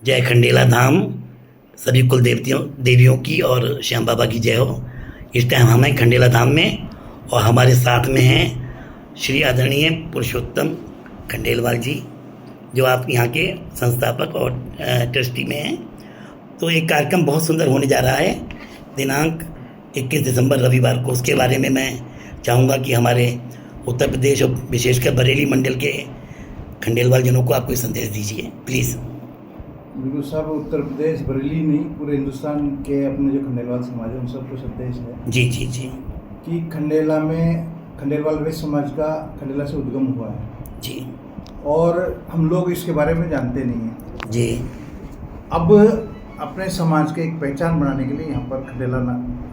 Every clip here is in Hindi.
जय खंडेला धाम। सभी कुल देवियों की और श्याम बाबा की जय हो। इस टाइम हम हैं खंडेला धाम में और हमारे साथ में हैं श्री आदरणीय पुरुषोत्तम खंडेलवाल जी, जो आप यहाँ के संस्थापक और ट्रस्टी में हैं। तो एक कार्यक्रम बहुत सुंदर होने जा रहा है दिनांक 21 दिसंबर रविवार को। उसके बारे में मैं चाहूँगा कि हमारे उत्तर प्रदेश और विशेषकर बरेली मंडल के खंडेलवाल जनों को आप कोई संदेश दीजिए प्लीज़। बिल्कुल साहब, उत्तर प्रदेश बरेली नहीं पूरे हिंदुस्तान के अपने जो खंडेलवाल समाज है उन सबको संदेश है जी जी जी कि खंडेला में खंडेलवाल वैश्य समाज का खंडेला से उद्गम हुआ है जी और हम लोग इसके बारे में जानते नहीं हैं। जी। अब अपने समाज के एक पहचान बनाने के लिए यहाँ पर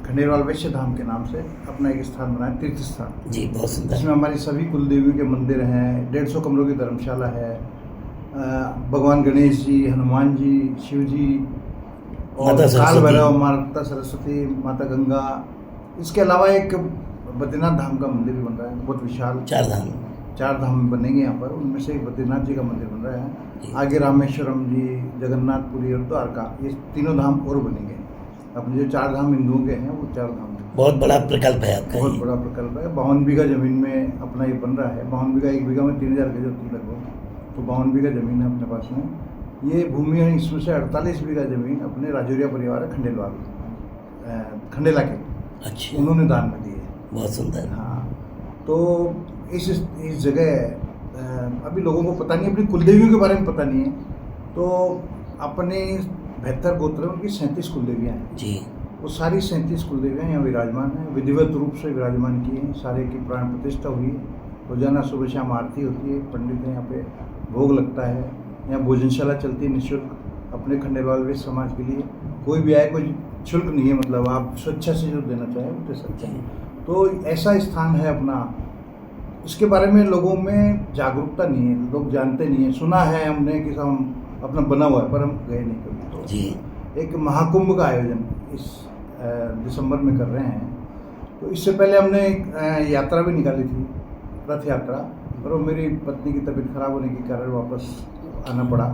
खंडेलवाल वैश्य धाम के नाम से अपना एक स्थान बनाया, तीर्थ स्थान जी, बहुत सुंदर। इसमें हमारी सभी कुल देवियों के मंदिर हैं, 150 कमरों की धर्मशाला है, भगवान गणेश जी, हनुमान जी, शिव जी और काल भैरव, माता सरस्वती, माता गंगा। इसके अलावा एक बद्रीनाथ धाम का मंदिर भी बन रहा है, बहुत विशाल। चार धाम बनेंगे यहाँ पर, उनमें से एक बद्रीनाथ जी का मंदिर बन रहा है। आगे रामेश्वरम जी, जगन्नाथपुरी और द्वारका, ये तीनों धाम और बनेंगे। अपने जो 4 धाम हिंदुओं के हैं वो 4 धाम बहुत बड़ा प्रकल्प है आपका। बहुत बड़ा प्रकल्प है। 52 बीघा जमीन में अपना ये बन रहा है। 52 बीघा, 1 बीघा में 3000 गज होती है लगभग, तो 52 बीघा जमीन है अपने पास में। ये भूमि है, इसमें से 48 बीघा जमीन अपने राजौरिया परिवार है खंडेलवाल खंडेला के, अच्छा, उन्होंने दान में दी है। बहुत सुंदर। हाँ, तो इस जगह अभी लोगों को पता नहीं, अपनी कुलदेवियों के बारे में पता नहीं है। तो अपने 72 गोत्र उनकी 37 कुलदेवियाँ हैं जी। वो सारी 37 कुलदेवियाँ यहाँ विराजमान हैं, विधिवत रूप से विराजमान की हैं। सारे की प्राण प्रतिष्ठा हुई है। रोजाना सुबह शाम आरती होती है, पंडित यहाँ पे भोग लगता है। यहाँ भोजनशाला चलती है निःशुल्क अपने खंडेलवाल वैश्य समाज के लिए। कोई भी आए, कोई शुल्क नहीं है, मतलब आप स्वेच्छा से जो देना चाहें वो दे सकते हैं। तो ऐसा स्थान है अपना। इसके बारे में लोगों में जागरूकता नहीं है, लोग जानते नहीं है। सुना है हमने कि हम अपना बना हुआ है, पर हम गए नहीं कभी। तो जी। एक महाकुंभ का आयोजन इस दिसंबर में कर रहे हैं। तो इससे पहले हमने एक यात्रा भी निकाली थी, रथ यात्रा, पर वो मेरी पत्नी की तबीयत खराब होने के कारण वापस आना पड़ा।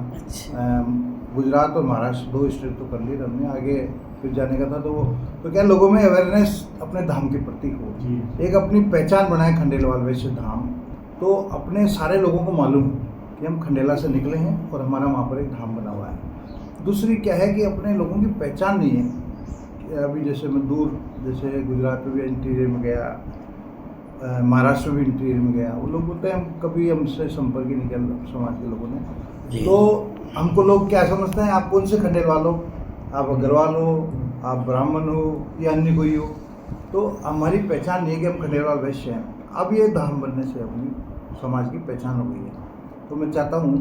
गुजरात और महाराष्ट्र 2 स्टेट तो कर लिए हमने, आगे फिर जाने का था। तो क्या लोगों में अवेयरनेस अपने धाम के प्रति हो, एक अपनी पहचान बनाए खंडेलवाल वैश्य धाम। तो अपने सारे लोगों को मालूम कि हम खंडेला से निकले हैं और हमारा वहाँ पर एक धाम बना हुआ है। दूसरी क्या है कि अपने लोगों की पहचान नहीं है। अभी जैसे मैं दूर, जैसे गुजरात में भी इंटीरियर में गया, महाराष्ट्र में भी इंटीरियर में गया, वो लोग बोलते हैं हम कभी हमसे संपर्क ही नहीं किया समाज के लोगों ने। तो हमको लोग क्या समझते हैं, आप कौन से खंडेलवाल हो, आप अग्रवाल हो, आप ब्राह्मण हो या अन्य कोई हो। तो हमारी पहचान नहीं है कि हम खंडेलवाल वैश्य हैं। अब ये धाम बनने से अपनी समाज की पहचान हो गई है। तो मैं चाहता हूँ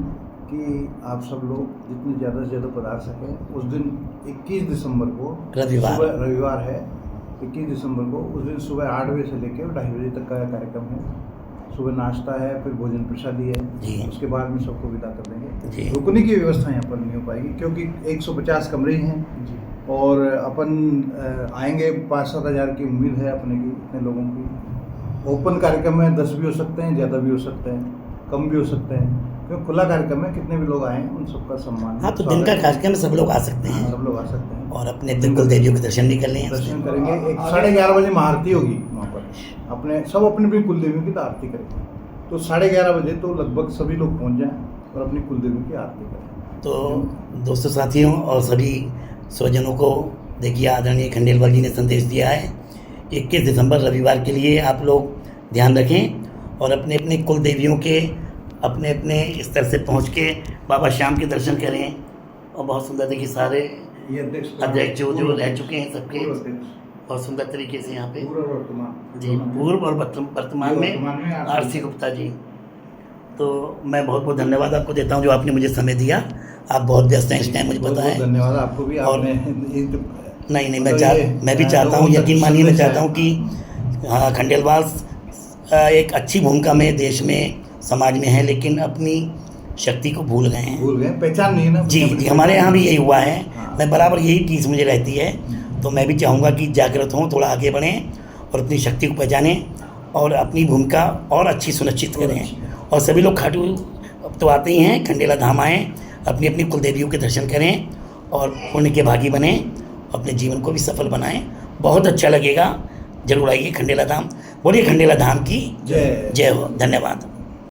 कि आप सब लोग जितने ज़्यादा से ज़्यादा पधार सकें। उस दिन 21 दिसंबर को रविवार है, 21 दिसंबर को उस दिन सुबह 8 बजे से लेकर 2:30 बजे तक का कार्यक्रम है। सुबह नाश्ता है, फिर भोजन प्रसादी है, उसके बाद में सबको विदा कर देंगे। रुकने की व्यवस्था यहाँ पर नहीं हो पाएगी क्योंकि 150 कमरे ही हैं और अपन आएंगे 5-7 हज़ार की उम्मीद है अपने की, इतने लोगों की। ओपन कार्यक्रम है, 10 भी हो सकते हैं, ज़्यादा भी हो सकते हैं, कम भी हो सकते हैं, क्योंकि खुला कार्यक्रम है। कितने भी लोग आए उन सबका सम्मान। हाँ, तो दिन का कार्यक्रम सब लोग आ सकते हैं। सब लोग आ सकते हैं और अपने कुल देवियों के दर्शन भी कर लें। दर्शन करेंगे। 11:30 बजे महाआरती होगी वहाँ पर। अपने सब अपनी कुल देवियों की आरती करेंगे। तो 11:30 बजे तो लगभग सभी लोग पहुँच जाएँ और अपनी कुल देवियों की आरती करें। तो दोस्तों, साथियों और सभी स्वजनों को देखिए, आदरणीय खंडेलवाल जी ने संदेश दिया है। 21 दिसंबर रविवार के लिए आप लोग ध्यान रखें और अपने अपने कुल देवियों के अपने अपने स्तर से पहुंच के बाबा श्याम के दर्शन करें। और बहुत सुंदर, देखिए सारे अध्यक्ष जो रह चुके हैं सबके बहुत सुंदर तरीके से यहाँ पे जी, पूर्व और वर्तमान में आरसी गुप्ता जी। तो मैं बहुत बहुत धन्यवाद आपको देता हूँ जो आपने मुझे समय दिया। आप बहुत व्यस्त हैं इस टाइम, मुझे पता है। धन्यवाद आपको भी। और नहीं, मैं भी चाहता हूँ, यकीन मानिए, मैं चाहता हूँ कि हाँ, खंडेलवाल एक अच्छी भूमिका में देश में समाज में है, लेकिन अपनी शक्ति को भूल गए हैं, पहचान नहीं है ना। जी, हमारे यहाँ भी यही हुआ है। मैं बराबर यही चीज़ मुझे रहती है। तो मैं भी चाहूँगा कि जागृत हों, थोड़ा आगे बढ़ें और अपनी शक्ति को पहचानें और अपनी भूमिका और अच्छी सुनिश्चित करें। और सभी लोग खाटू तो आते ही हैं, खंडेला धाम आएँ, अपनी अपनी कुल देवियों के दर्शन करें और पुण्य के भागी बने, अपने जीवन को भी सफल बनाएं। बहुत अच्छा लगेगा, जरूर आइए खंडेला धाम। बोलिए खंडेला धाम की जय। जय हो। धन्यवाद।